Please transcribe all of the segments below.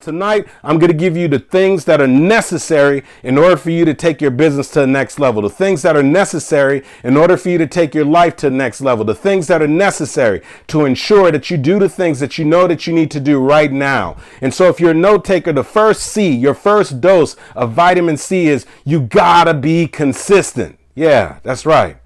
Tonight, I'm going to give you the things that are necessary in order for you to take your business to the next level. The things that are necessary in order for you to take your life to the next level. The things that are necessary to ensure that you do the things that you know that you need to do right now. And so if you're a note taker, the first C, your first dose of vitamin C is you gotta be consistent. Yeah, that's right.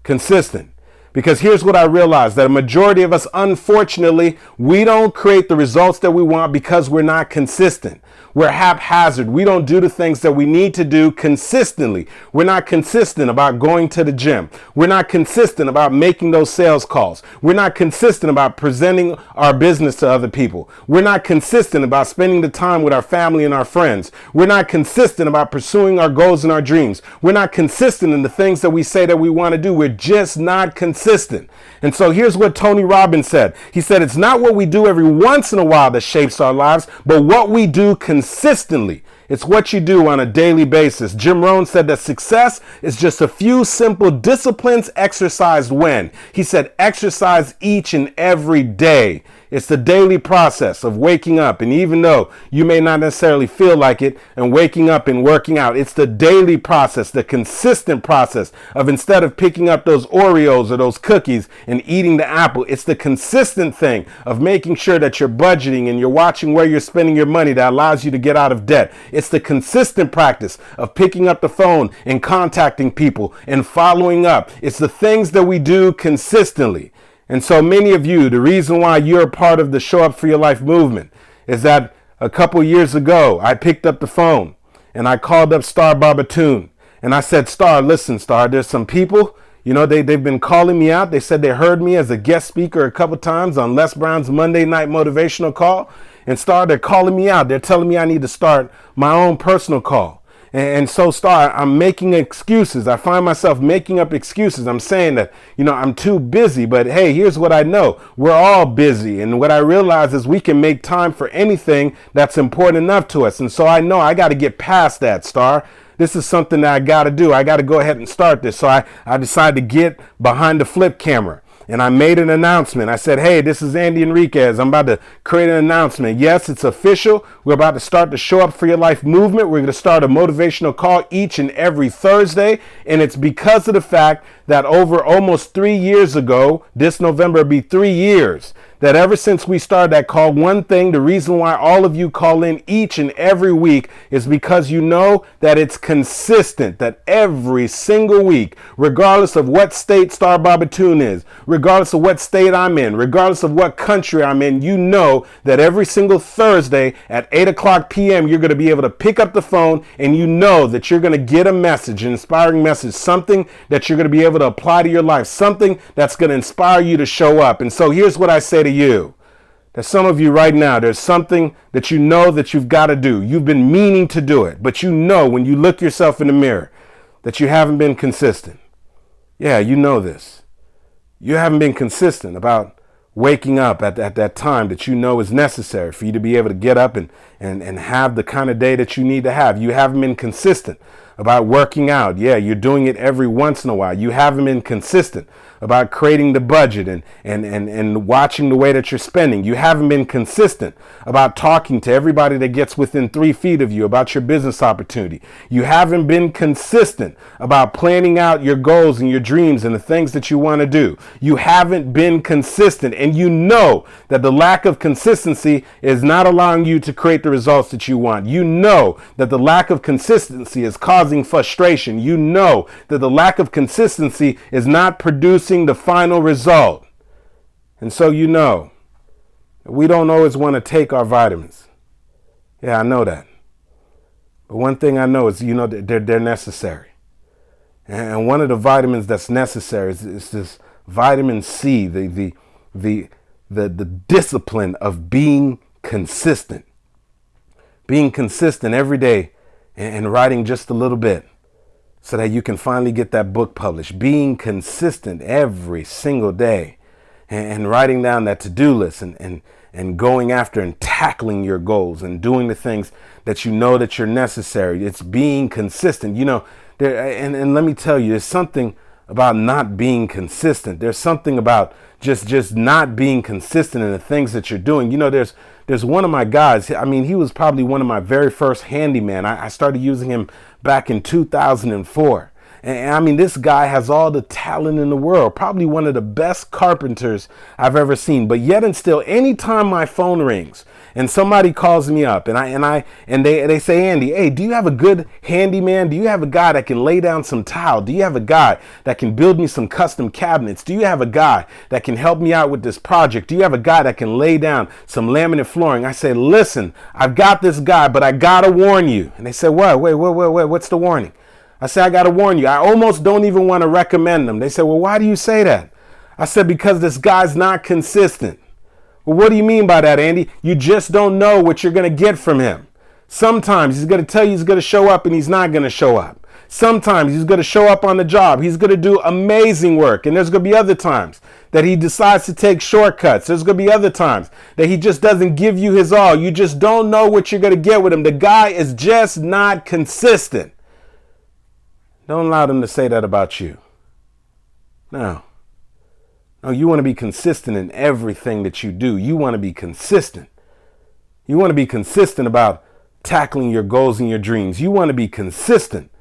Consistent. Because here's what I realized, that a majority of us, unfortunately, we don't create the results that we want because we're not consistent. We're haphazard. We don't do the things that we need to do consistently. We're not consistent about going to the gym. We're not consistent about making those sales calls. We're not consistent about presenting our business to other people. We're not consistent about spending the time with our family and our friends. We're not consistent about pursuing our goals and our dreams. We're not consistent in the things that we say that we want to do. We're just not consistent. And so here's what Tony Robbins said. He said, it's not what we do every once in a while that shapes our lives, but what we do consistently. It's what you do on a daily basis. Jim Rohn said that success is just a few simple disciplines exercised when. He said exercise each and every day. It's the daily process of waking up. And even though you may not necessarily feel like it, and waking up and working out, it's the daily process, the consistent process of instead of picking up those Oreos or those cookies and eating the apple, it's the consistent thing of making sure that you're budgeting and you're watching where you're spending your money that allows you to get out of debt. It's the consistent practice of picking up the phone and contacting people and following up. It's the things that we do consistently. And so many of you, the reason why you're a part of the Show Up for Your Life movement is that a couple years ago, I picked up the phone and I called up Star Barbatune and I said, Star, listen, Star, there's some people, they've been calling me out. They said they heard me as a guest speaker a couple times on Les Brown's Monday Night Motivational Call. And Star, they're calling me out. They're telling me I need to start my own personal call. And so, Star, I'm making excuses. I find myself making up excuses. I'm saying that, I'm too busy. But hey, here's what I know. We're all busy. And what I realize is we can make time for anything that's important enough to us. And so I know I got to get past that, Star. This is something that I got to do. I got to go ahead and start this. So I decided to get behind the flip camera. And I made an announcement. I said, hey, this is Andy Henriquez. I'm about to create an announcement. Yes, it's official. We're about to start the Show Up for Your Life movement. We're going to start a motivational call each and every Thursday. And it's because of the fact that over almost 3 years ago, this November will be 3 years, that ever since we started that call, one thing, the reason why all of you call in each and every week is because you know that it's consistent, that every single week, regardless of what state Star Barbatune is, regardless of what state I'm in, regardless of what country I'm in, you know that every single Thursday at 8 o'clock p.m., you're going to be able to pick up the phone and you know that you're going to get a message, an inspiring message, something that you're going to be able to apply to your life, something that's going to inspire you to show up. And so here's what I say to you. There's some of you right now, there's something that you know that you've got to do. You've been meaning to do it, but you know when you look yourself in the mirror that you haven't been consistent. Yeah, you know this. You haven't been consistent about waking up at that time that you know is necessary for you to be able to get up and have the kind of day that you need to have. You haven't been consistent about working out. Yeah, you're doing it every once in a while. You haven't been consistent about creating the budget and watching the way that you're spending. You haven't been consistent about talking to everybody that gets within 3 feet of you about your business opportunity. You haven't been consistent about planning out your goals and your dreams and the things that you want to do. You haven't been consistent, and you know that the lack of consistency is not allowing you to create the results that you want. You know that the lack of consistency is causing frustration. You know that the lack of consistency is not producing the final result. And so you know we don't always want to take our vitamins. Yeah, I know that. But one thing I know is, that they're necessary. And one of the vitamins that's necessary is this vitamin C, the discipline of being consistent. Being consistent every day and writing just a little bit so that you can finally get that book published. Being consistent every single day and writing down that to-do list and going after and tackling your goals and doing the things that you know that you're necessary. It's being consistent. And let me tell you, there's something about not being consistent. There's something about just not being consistent in the things that you're doing. There's one of my guys. I mean, he was probably one of my very first handyman. I started using him back in 2004. And I mean, this guy has all the talent in the world, probably one of the best carpenters I've ever seen. But yet and still, anytime my phone rings and somebody calls me up and they say, Andy, hey, do you have a good handyman? Do you have a guy that can lay down some tile? Do you have a guy that can build me some custom cabinets? Do you have a guy that can help me out with this project? Do you have a guy that can lay down some laminate flooring? I say, listen, I've got this guy, but I gotta warn you. And they say, what? Wait, what's the warning? I said, I got to warn you, I almost don't even want to recommend them. They said, well, why do you say that? I said, because this guy's not consistent. Well, what do you mean by that, Andy? You just don't know what you're going to get from him. Sometimes he's going to tell you he's going to show up and he's not going to show up. Sometimes he's going to show up on the job. He's going to do amazing work. And there's going to be other times that he decides to take shortcuts. There's going to be other times that he just doesn't give you his all. You just don't know what you're going to get with him. The guy is just not consistent. Don't allow them to say that about you. No, you want to be consistent in everything that you do. You want to be consistent. You want to be consistent about tackling your goals and your dreams. You want to be consistent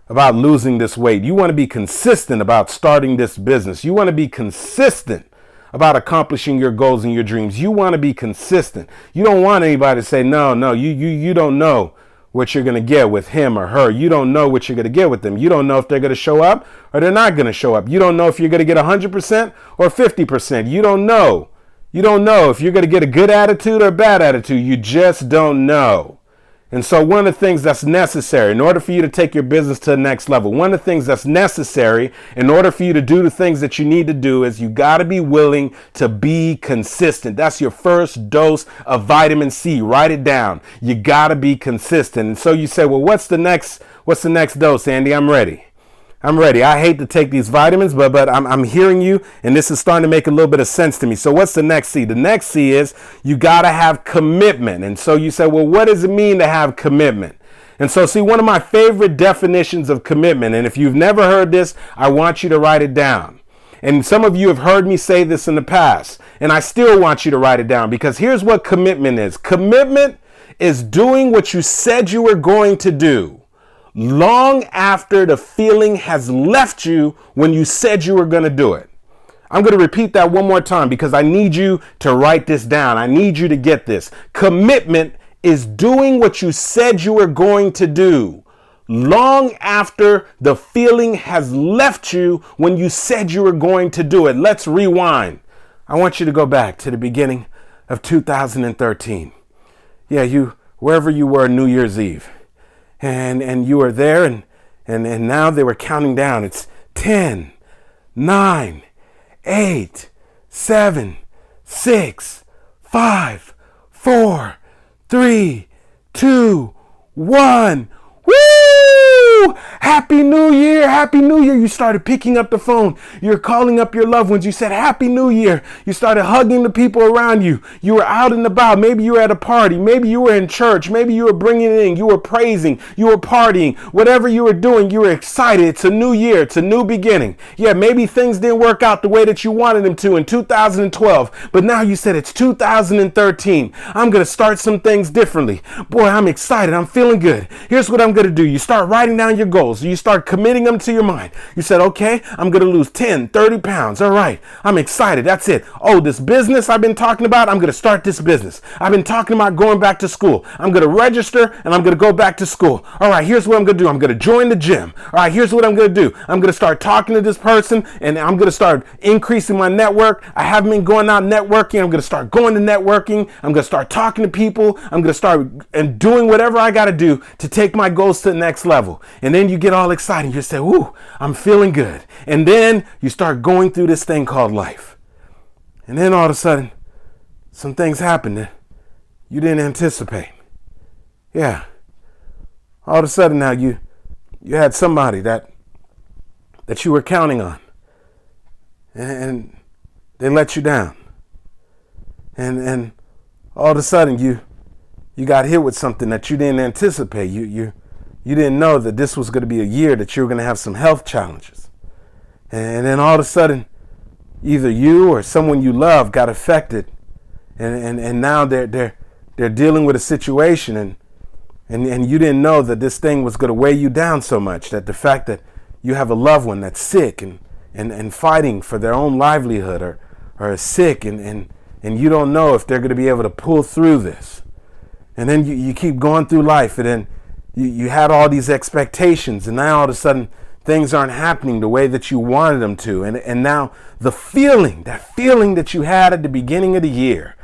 about losing this weight. You want to be consistent about starting this business. You want to be consistent about accomplishing your goals and your dreams. You want to be consistent. You don't want anybody to say, no, you don't know what you're going to get with him or her. You don't know what you're going to get with them. You don't know if they're going to show up or they're not going to show up. You don't know if you're going to get 100% or 50%. You don't know. You don't know if you're going to get a good attitude or a bad attitude. You just don't know. And so one of the things that's necessary in order for you to take your business to the next level, one of the things that's necessary in order for you to do the things that you need to do is you got to be willing to be consistent. That's your first dose of vitamin C. Write it down. You got to be consistent. And so you say, well, what's the next dose, Andy? I'm ready. I hate to take these vitamins, but I'm hearing you, and this is starting to make a little bit of sense to me. So what's the next C? The next C is you got to have commitment. And so you say, well, what does it mean to have commitment? And so, see, one of my favorite definitions of commitment, and if you've never heard this, I want you to write it down. And some of you have heard me say this in the past, and I still want you to write it down, because here's what commitment is. Commitment is doing what you said you were going to do long after the feeling has left you when you said you were going to do it. I'm going to repeat that one more time because I need you to write this down. I need you to get this. Commitment is doing what you said you were going to do long after the feeling has left you when you said you were going to do it. Let's rewind. I want you to go back to the beginning of 2013. Yeah, wherever you were New Year's Eve. And you were there and now they were counting down. It's 10, 9, 8, 7, 6, 5, 4, 3, 2, 1. Woo! Happy New Year! Happy New Year! You started picking up the phone. You're calling up your loved ones. You said Happy New Year. You started hugging the people around you. You were out and about. Maybe you were at a party. Maybe you were in church. Maybe you were bringing it in. You were praising. You were partying. Whatever you were doing, you were excited. It's a new year. It's a new beginning. Yeah, maybe things didn't work out the way that you wanted them to in 2012. But now you said it's 2013. I'm going to start some things differently. Boy, I'm excited. I'm feeling good. Here's what I'm going to do. You start writing down your goals. You start committing them to your mind. You said, okay, I'm going to lose 10, 30 pounds. All right. I'm excited. That's it. Oh, this business I've been talking about, I'm going to start this business. I've been talking about going back to school. I'm going to register and I'm going to go back to school. All right. Here's what I'm going to do. I'm going to join the gym. All right. Here's what I'm going to do. I'm going to start talking to this person and I'm going to start increasing my network. I haven't been going out networking. I'm going to start going to networking. I'm going to start talking to people. I'm going to start and doing whatever I got to do to take my goals to the next level. And then you get all excited. You say, "Ooh, I'm feeling good." And then you start going through this thing called life. And then all of a sudden, some things happen that you didn't anticipate. Yeah. All of a sudden now you had somebody that you were counting on. And they let you down. And all of a sudden you got hit with something that you didn't anticipate. You didn't know that this was going to be a year that you were going to have some health challenges. And then all of a sudden, either you or someone you love got affected, and now they're dealing with a situation, and you didn't know that this thing was going to weigh you down so much, that the fact that you have a loved one that's sick and fighting for their own livelihood or is sick, and you don't know if they're going to be able to pull through this. And then you keep going through life, and then you had all these expectations, and now all of a sudden things aren't happening the way that you wanted them to. And now that feeling that you had at the beginning of the year,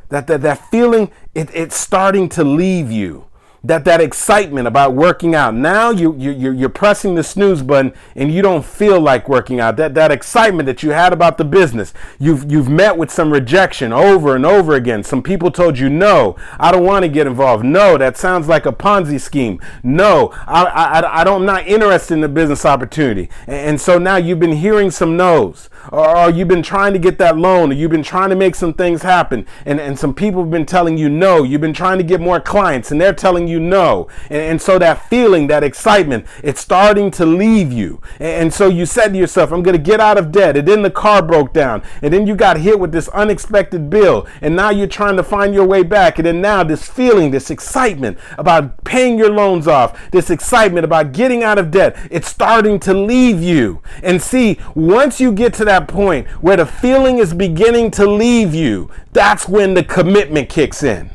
that feeling, it's starting to leave you. That excitement about working out. Now you're pressing the snooze button and you don't feel like working out. That excitement that you had about the business. You've met with some rejection over and over again. Some people told you, no, I don't want to get involved. No, that sounds like a Ponzi scheme. No, I'm not interested in the business opportunity. And so now you've been hearing some no's, or you've been trying to get that loan, or you've been trying to make some things happen. And some people have been telling you no. You've been trying to get more clients and they're telling you no. And so that feeling, that excitement, it's starting to leave you. And so you said to yourself, I'm going to get out of debt. And then the car broke down. And then you got hit with this unexpected bill. And now you're trying to find your way back. And then now this feeling, this excitement about paying your loans off, this excitement about getting out of debt, it's starting to leave you. And see, once you get to that point where the feeling is beginning to leave you, that's when the commitment kicks in.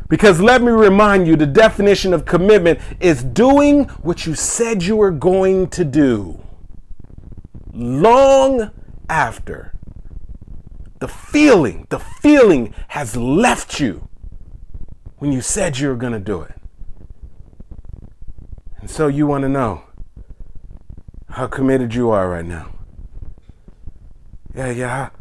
Because let me remind you, the definition of commitment is doing what you said you were going to do long after the feeling has left you when you said you were going to do it. And so you want to know how committed you are right now. Yeah.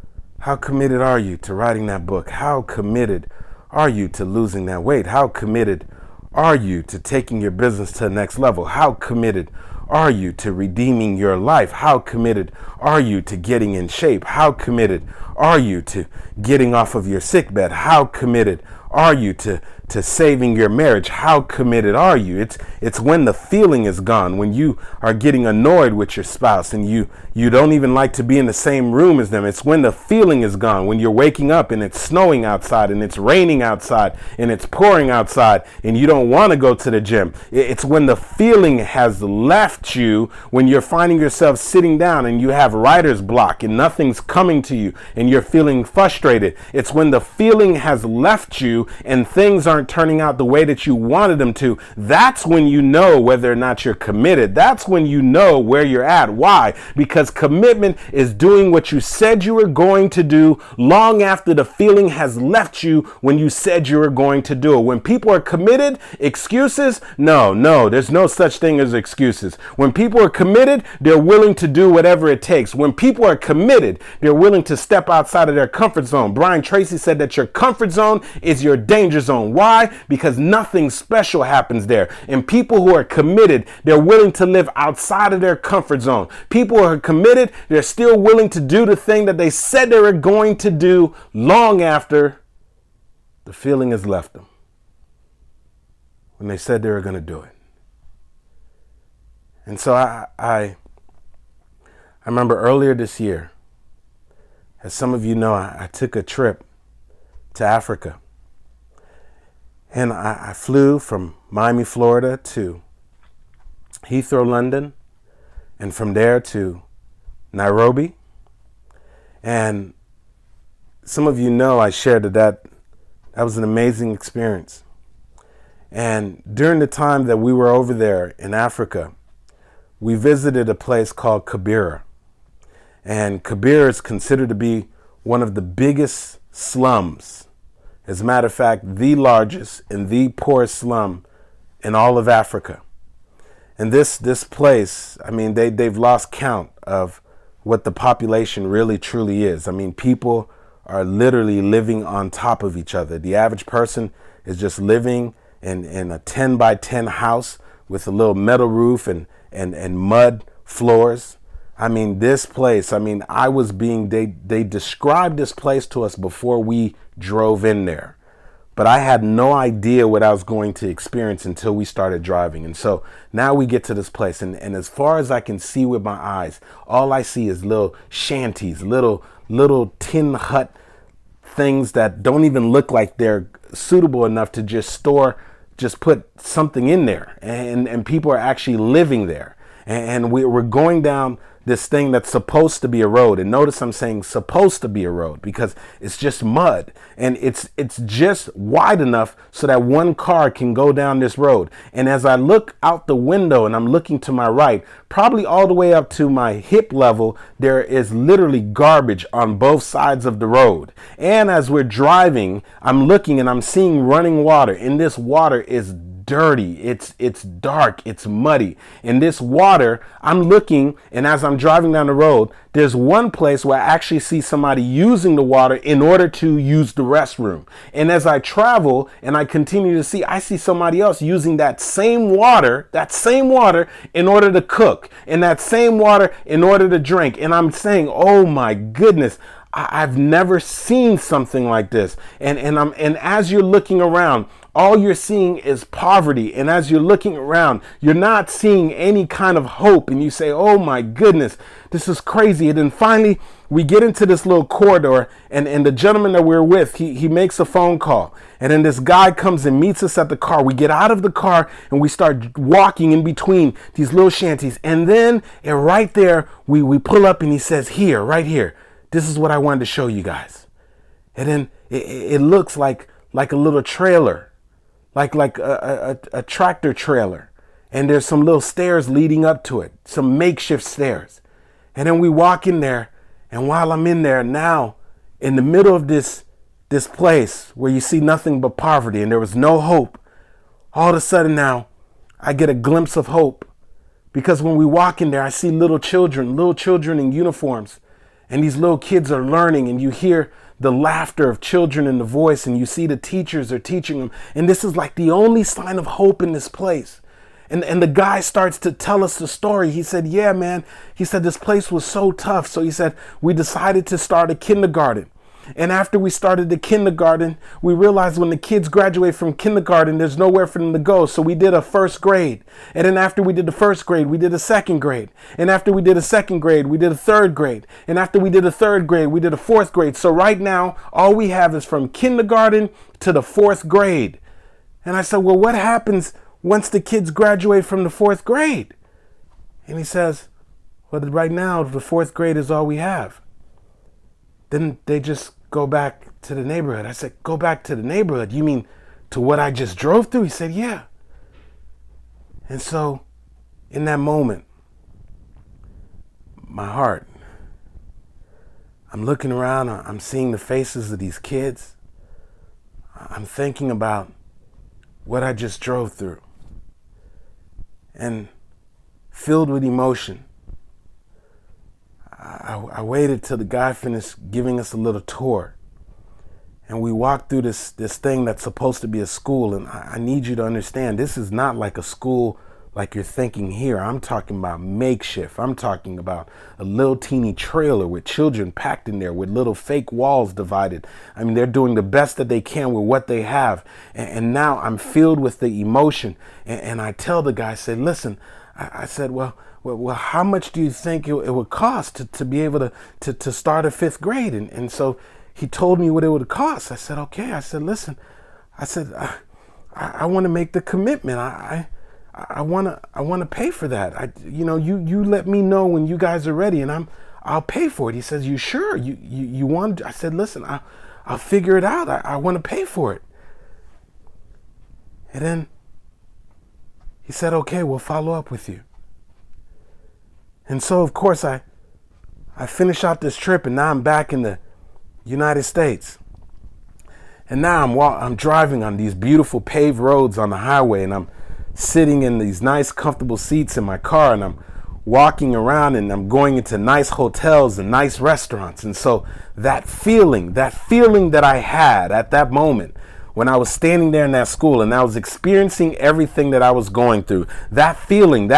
How committed are you to writing that book? How committed are you to losing that weight? How committed are you to taking your business to the next level? How committed are you to redeeming your life? How committed are you to getting in shape? How committed are you to getting off of your sickbed? How committed are you to saving your marriage? How committed are you? It's when the feeling is gone, when you are getting annoyed with your spouse and you don't even like to be in the same room as them. It's when the feeling is gone, when you're waking up and it's snowing outside and it's raining outside and it's pouring outside and you don't want to go to the gym. It's when the feeling has left you, when you're finding yourself sitting down and you have writer's block and nothing's coming to you and you're feeling frustrated. It's when the feeling has left you and things aren't turning out the way that you wanted them to. That's when you know whether or not you're committed. That's when you know where you're at. Why? Because commitment is doing what you said you were going to do long after the feeling has left you when you said you were going to do it. When people are committed, excuses? No, there's no such thing as excuses. When people are committed, they're willing to do whatever it takes. When people are committed, they're willing to step outside of their comfort zone. Brian Tracy said that your comfort zone is your danger zone. Why? Because nothing special happens there. And people who are committed, they're willing to live outside of their comfort zone. People who are committed, they're still willing to do the thing that they said they were going to do long after the feeling has left them, when they said they were going to do it. And so I remember earlier this year, as some of you know, I took a trip to Africa. And I flew from Miami, Florida to Heathrow, London, and from there to Nairobi. And some of you know I shared that was an amazing experience. And during the time that we were over there in Africa, we visited a place called Kibera. And Kibera is considered to be one of the biggest slums. As a matter of fact, the largest and the poorest slum in all of Africa. And this place, I mean, they've lost count of what the population really truly is. I mean, people are literally living on top of each other. The average person is just living in a 10 by 10 house with a little metal roof and mud floors. I mean, this place, I mean, they described this place to us before we drove in there. But I had no idea what I was going to experience until we started driving. And so now we get to this place. And as far as I can see with my eyes, all I see is little shanties, little little tin hut things that don't even look like they're suitable enough to just put something in there, and people are actually living there. And we're going down this thing that's supposed to be a road. And notice I'm saying supposed to be a road because it's just mud, and it's just wide enough so that one car can go down this road. And as I look out the window and I'm looking to my right, probably all the way up to my hip level, there is literally garbage on both sides of the road. And as we're driving, I'm looking and I'm seeing running water, and this water is dirty. It's dark. It's muddy. In this water, I'm looking, and as I'm driving down the road, there's one place where I actually see somebody using the water in order to use the restroom. And as I travel and I continue to see, I see somebody else using that same water in order to cook, and that same water in order to drink. And I'm saying, oh my goodness, I've never seen something like this. And as you're looking around, all you're seeing is poverty. And as you're looking around, you're not seeing any kind of hope. And you say, oh my goodness, this is crazy. And then finally, we get into this little corridor, and the gentleman that we're with, he makes a phone call. And then this guy comes and meets us at the car. We get out of the car and we start walking in between these little shanties. And then right there, we pull up and he says, here, right here, this is what I wanted to show you guys. And then it looks like a little trailer. Like a tractor trailer, and there's some little stairs leading up to it, some makeshift stairs. And then we walk in there, and while I'm in there now, in the middle of this place where you see nothing but poverty and there was no hope, all of a sudden now I get a glimpse of hope, because when we walk in there, I see little children in uniforms, and these little kids are learning, and you hear the laughter of children in the voice, and you see the teachers are teaching them. And this is like the only sign of hope in this place. And the guy starts to tell us the story. He said, yeah, man. He said, this place was so tough. So he said, we decided to start a kindergarten. And after we started the kindergarten, we realized when the kids graduate from kindergarten, there's nowhere for them to go. So we did a first grade. And then after we did the first grade, we did a second grade. And after we did a second grade, we did a third grade. And after we did a third grade, we did a fourth grade. So right now, all we have is from kindergarten to the fourth grade. And I said, well, what happens once the kids graduate from the fourth grade? And he says, well, right now, the fourth grade is all we have. Then they just go back to the neighborhood. I said, go back to the neighborhood? You mean to what I just drove through? He said, yeah. And so in that moment, my heart, I'm looking around, I'm seeing the faces of these kids. I'm thinking about what I just drove through. And filled with emotion, I waited till the guy finished giving us a little tour, and we walked through this thing that's supposed to be a school. And I need you to understand, this is not like a school like you're thinking here. I'm talking about makeshift. I'm talking about a little teeny trailer with children packed in there, with little fake walls divided. I mean, they're doing the best that they can with what they have. And now I'm filled with the emotion. And I tell the guy, I said, listen, I said, well, how much do you think it would cost to be able to start a fifth grade? And so he told me what it would cost. I said, okay. I said, listen, I said, I want to make the commitment. I want to pay for that. You let me know when you guys are ready, and I'll pay for it. He says, you sure? You want? I said, listen, I'll figure it out. I want to pay for it. And then he said, okay, we'll follow up with you. And so, of course, I finish out this trip, and now I'm back in the United States. And now I'm driving on these beautiful paved roads on the highway, and I'm sitting in these nice, comfortable seats in my car, and I'm walking around, and I'm going into nice hotels and nice restaurants. And so that feeling that I had at that moment when I was standing there in that school and I was experiencing everything that I was going through, that feeling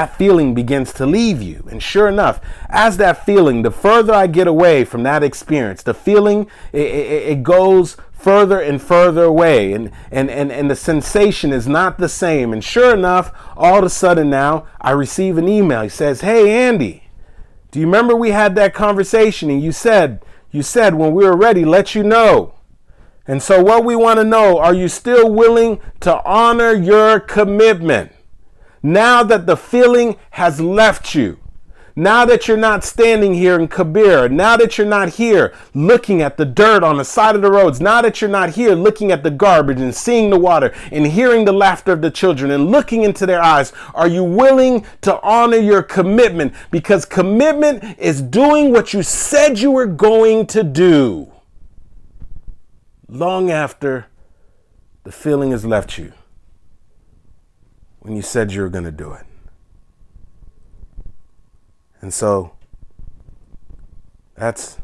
begins to leave you. And sure enough, as that feeling, the further I get away from that experience, the feeling, it goes further and further away, and the sensation is not the same. And sure enough, all of a sudden now I receive an email. He says, hey, Andy, do you remember we had that conversation and you said You said when we were ready, let you know. And so what we want to know, are you still willing to honor your commitment? Now that the feeling has left you, now that you're not standing here in Kabir, now that you're not here looking at the dirt on the side of the roads, now that you're not here looking at the garbage and seeing the water and hearing the laughter of the children and looking into their eyes, are you willing to honor your commitment? Because commitment is doing what you said you were going to do long after the feeling has left you when you said you were going to do it. And so that's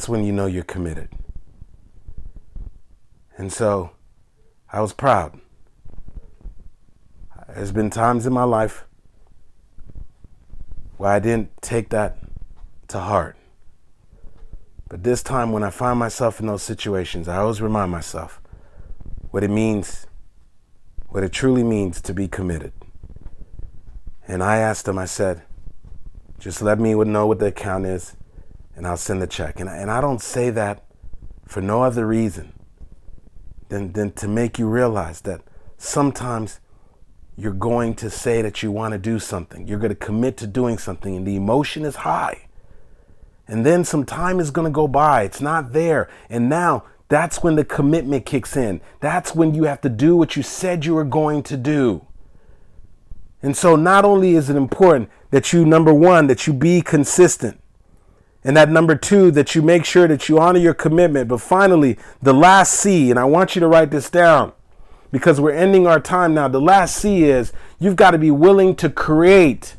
when you know you're committed. And so I was proud. There's been times in my life where I didn't take that to heart. But this time when I find myself in those situations, I always remind myself what it means, what it truly means to be committed. And I asked him, I said, just let me know what the account is and I'll send the check. And I don't say that for no other reason than to make you realize that sometimes you're going to say that you want to do something. You're going to commit to doing something and the emotion is high. And then some time is going to go by. It's not there. And now that's when the commitment kicks in. That's when you have to do what you said you were going to do. And so not only is it important that you, number one, that you be consistent, and that number two, that you make sure that you honor your commitment, but finally, the last C, and I want you to write this down because we're ending our time now. The last C is you've got to be willing to create.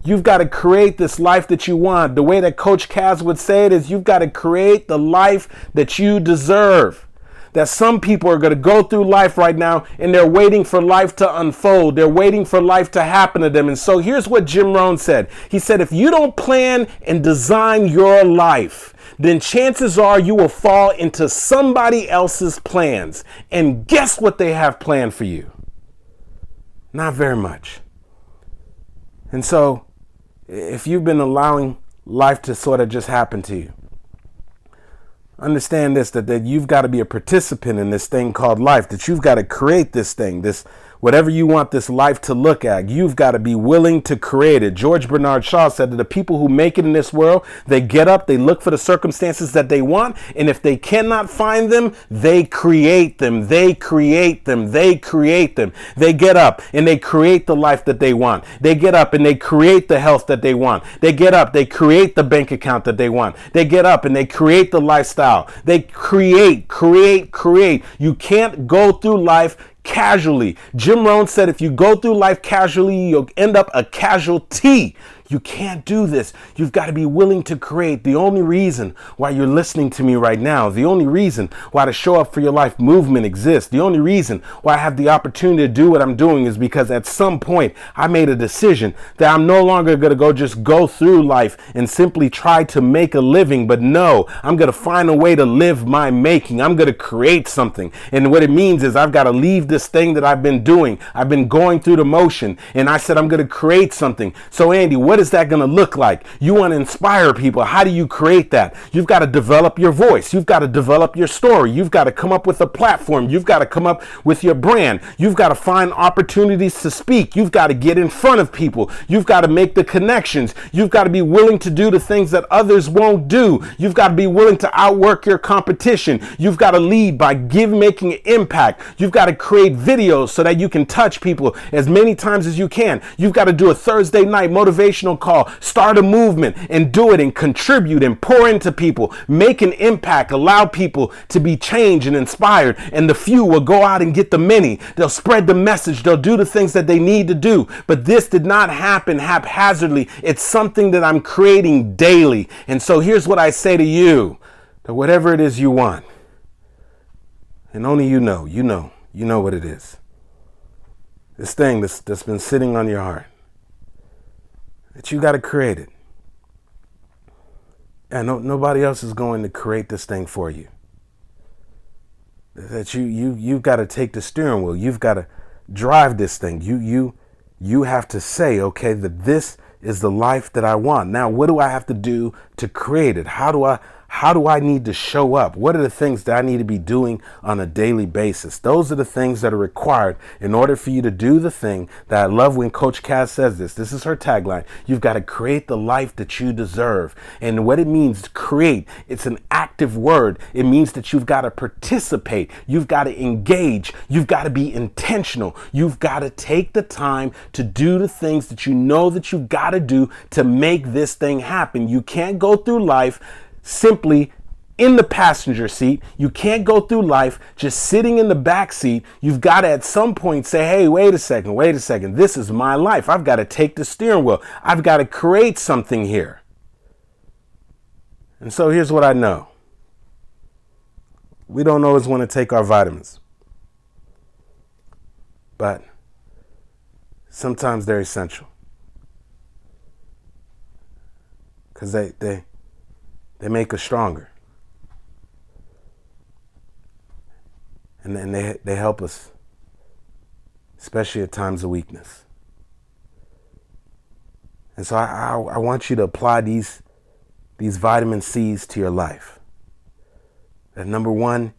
You've got to create this life that you want. The way that Coach Kaz would say it is you've got to create the life that you deserve. That some people are going to go through life right now and they're waiting for life to unfold. They're waiting for life to happen to them. And so here's what Jim Rohn said. He said, if you don't plan and design your life, then chances are you will fall into somebody else's plans. And guess what they have planned for you? Not very much. And so if you've been allowing life to sort of just happen to you, understand this, that you've got to be a participant in this thing called life, that you've got to create this thing, this whatever you want this life to look at, you've got to be willing to create it. George Bernard Shaw said that the people who make it in this world, they get up, they look for the circumstances that they want, and if they cannot find them, they create them. They create them. They create them. They get up and they create the life that they want. They get up and they create the health that they want. They get up, they create the bank account that they want. They get up and they create the lifestyle. They create. You can't go through life casually. Jim Rohn said if you go through life casually, you'll end up a casualty. You can't do this. You've got to be willing to create. The only reason why you're listening to me right now, the only reason why the Show Up for Your Life movement exists, the only reason why I have the opportunity to do what I'm doing is because at some point I made a decision that I'm no longer going to go through life and simply try to make a living. But no, I'm going to find a way to live my making. I'm going to create something. And what it means is I've got to leave this thing that I've been doing. I've been going through the motion. And I said I'm going to create something. So Andy, what is that going to look like? You want to inspire people. How do you create that? You've got to develop your voice. You've got to develop your story. You've got to come up with a platform. You've got to come up with your brand. You've got to find opportunities to speak. You've got to get in front of people. You've got to make the connections. You've got to be willing to do the things that others won't do. You've got to be willing to outwork your competition. You've got to lead by making an impact. You've got to create videos so that you can touch people as many times as you can. You've got to do a Thursday night motivational call, start a movement and do it and contribute and pour into people, make an impact, allow people to be changed and inspired, and the few will go out and get the many. They'll spread the message. They'll do the things that they need to do. But this did not happen haphazardly. It's something that I'm creating daily. And so here's what I say to you, that whatever it is you want, and only you know what it is. This thing that's been sitting on your heart, that you got to create it. And nobody else is going to create this thing for you. That you've got to take the steering wheel. You've got to drive this thing. You have to say, okay, that this is the life that I want. Now, what do I have to do to create it? How How do I need to show up? What are the things that I need to be doing on a daily basis? Those are the things that are required in order for you to do the thing that I love when Coach Cass says this. This is her tagline. You've got to create the life that you deserve. And what it means to create, it's an active word. It means that you've got to participate. You've got to engage. You've got to be intentional. You've got to take the time to do the things that you know that you've got to do to make this thing happen. You can't go through life simply in the passenger seat. You can't go through life just sitting in the back seat. You've got to at some point say, hey, wait a second. This is my life. I've got to take the steering wheel. I've got to create something here. And so here's what I know. We don't always want to take our vitamins, but sometimes they're essential because they make us stronger. And then they help us, especially at times of weakness. And so I want you to apply these vitamin C's to your life. That number one,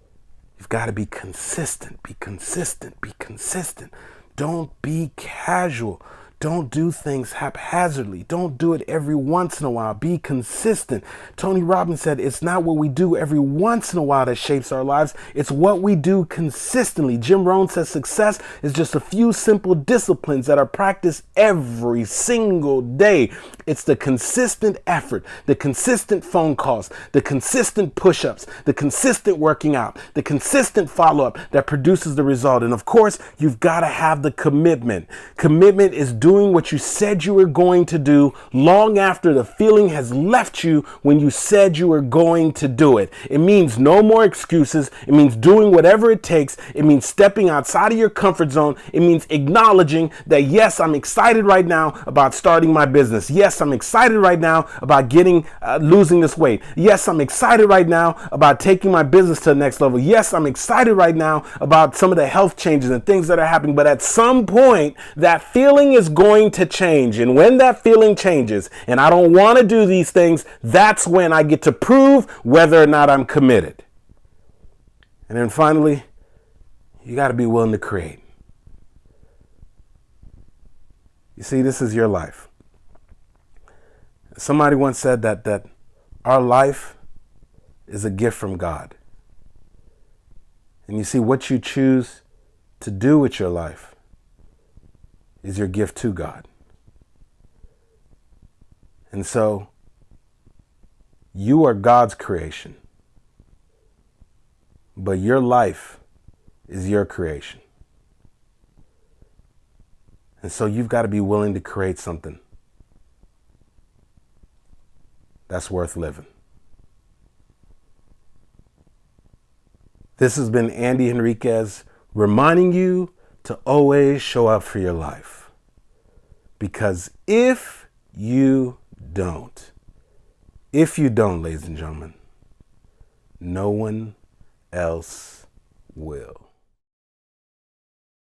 you've got to be consistent. Be consistent. Be consistent. Don't be casual. Don't do things haphazardly. Don't do it every once in a while. Be consistent. Tony Robbins said it's not what we do every once in a while that shapes our lives. It's what we do consistently. Jim Rohn says success is just a few simple disciplines that are practiced every single day. It's the consistent effort, the consistent phone calls, the consistent push-ups, the consistent working out, the consistent follow-up that produces the result. And of course, you've got to have the commitment. Commitment is doing what you said you were going to do long after the feeling has left you when you said you were going to do it. It means no more excuses. It means doing whatever it takes. It means stepping outside of your comfort zone. It means acknowledging that, yes, I'm excited right now about starting my business. Yes, I'm excited right now about losing this weight. Yes, I'm excited right now about taking my business to the next level. Yes, I'm excited right now about some of the health changes and things that are happening. But at some point, that feeling is going to change. And when that feeling changes and I don't want to do these things, that's when I get to prove whether or not I'm committed. And then finally, you got to be willing to create. You see, this is your life. Somebody once said that our life is a gift from God. And you see, what you choose to do with your life is your gift to God. And so you are God's creation, but your life is your creation. And so you've got to be willing to create something that's worth living. This has been Andy Henriquez reminding you to always show up for your life. Because if you don't, ladies and gentlemen, no one else will.